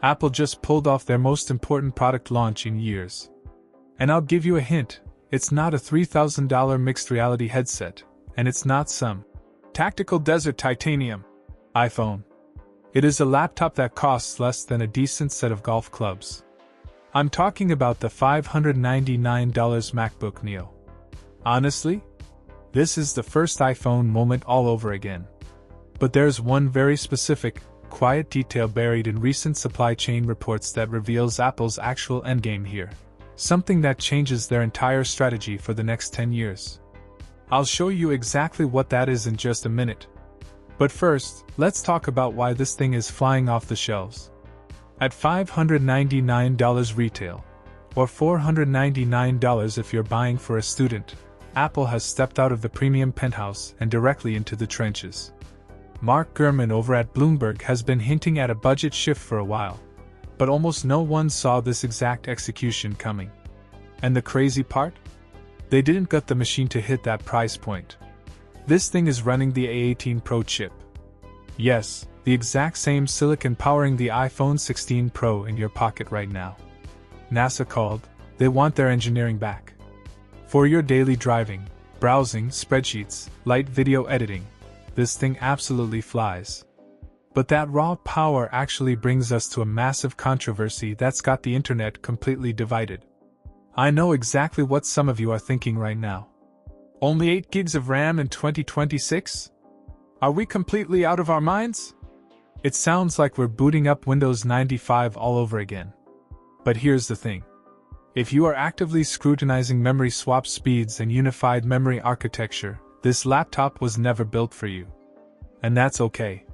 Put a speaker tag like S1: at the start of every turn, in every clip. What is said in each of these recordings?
S1: Apple just pulled off their most important product launch in years. And I'll give you a hint, it's not a $3,000 mixed reality headset, and it's not some tactical desert titanium iPhone. It is a laptop that costs less than a decent set of golf clubs. I'm talking about the $599 MacBook Neo. Honestly, this is the first iPhone moment all over again. But there's one very specific, quiet detail buried in recent supply chain reports that reveals Apple's actual endgame here. Something that changes their entire strategy for the next 10 years. I'll show you exactly what that is in just a minute. But first, let's talk about why this thing is flying off the shelves. At $599 retail, or $499 if you're buying for a student, Apple has stepped out of the premium penthouse and directly into the trenches. Mark Gurman over at Bloomberg has been hinting at a budget shift for a while, but almost no one saw this exact execution coming. And the crazy part? They didn't gut the machine to hit that price point. This thing is running the A18 Pro Chip. Yes, the exact same silicon powering the iPhone 16 Pro in your pocket right now. NASA called, they want their engineering back. For your daily driving, browsing, spreadsheets, light video editing, this thing absolutely flies. But that raw power actually brings us to a massive controversy that's got the internet completely divided. I know exactly what some of you are thinking right now. Only 8 gigs of RAM in 2026? Are we completely out of our minds? It sounds like we're booting up Windows 95 all over again. But here's the thing. If you are actively scrutinizing memory swap speeds and unified memory architecture, this laptop was never built for you. And that's okay.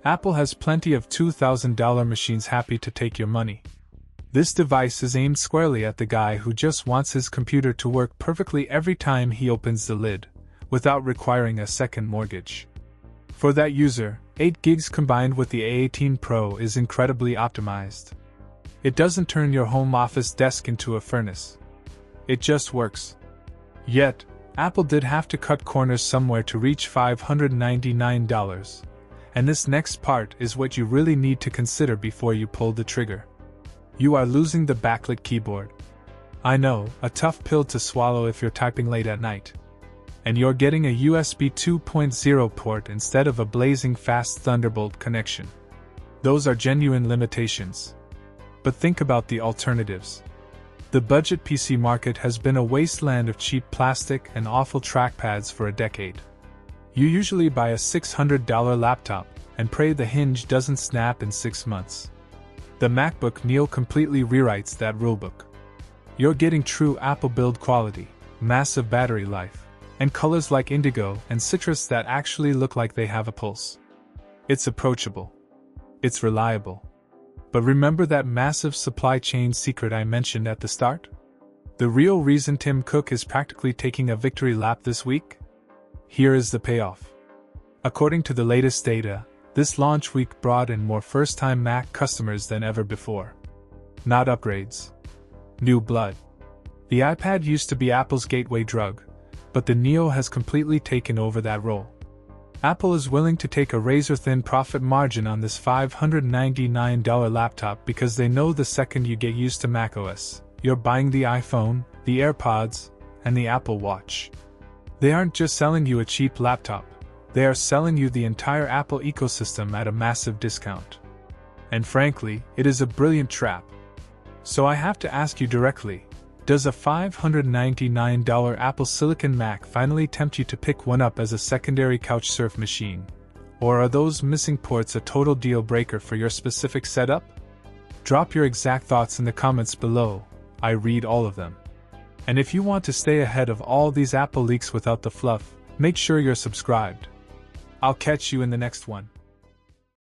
S1: Apple has plenty of $2,000 machines happy to take your money. This device is aimed squarely at the guy who just wants his computer to work perfectly every time he opens the lid, without requiring a second mortgage. For that user, 8 gigs combined with the A18 Pro is incredibly optimized. It doesn't turn your home office desk into a furnace. It just works. Yet, Apple did have to cut corners somewhere to reach $599. And this next part is what you really need to consider before you pull the trigger. You are losing the backlit keyboard. I know, a tough pill to swallow if you're typing late at night. And you're getting a USB 2.0 port instead of a blazing fast Thunderbolt connection. Those are genuine limitations. But think about the alternatives. The budget PC market has been a wasteland of cheap plastic and awful trackpads for a decade. You usually buy a $600 laptop and pray the hinge doesn't snap in 6 months. The MacBook Neo completely rewrites that rulebook. You're getting true Apple build quality, massive battery life, and colors like Indigo and Citrus that actually look like they have a pulse. It's approachable. It's reliable. But remember that massive supply chain secret I mentioned at the start? The real reason Tim Cook is practically taking a victory lap this week? Here is the payoff. According to the latest data, this launch week brought in more first-time Mac customers than ever before. Not upgrades. New blood. The iPad used to be Apple's gateway drug, but the Neo has completely taken over that role. Apple is willing to take a razor-thin profit margin on this $599 laptop because they know the second you get used to macOS, you're buying the iPhone, the AirPods, and the Apple Watch. They aren't just selling you a cheap laptop. They are selling you the entire Apple ecosystem at a massive discount. And frankly, it is a brilliant trap. So I have to ask you directly, does a $599 Apple Silicon Mac finally tempt you to pick one up as a secondary couch surf machine? Or are those missing ports a total deal breaker for your specific setup? Drop your exact thoughts in the comments below, I read all of them. And if you want to stay ahead of all these Apple leaks without the fluff, make sure you're subscribed. I'll catch you in the next one.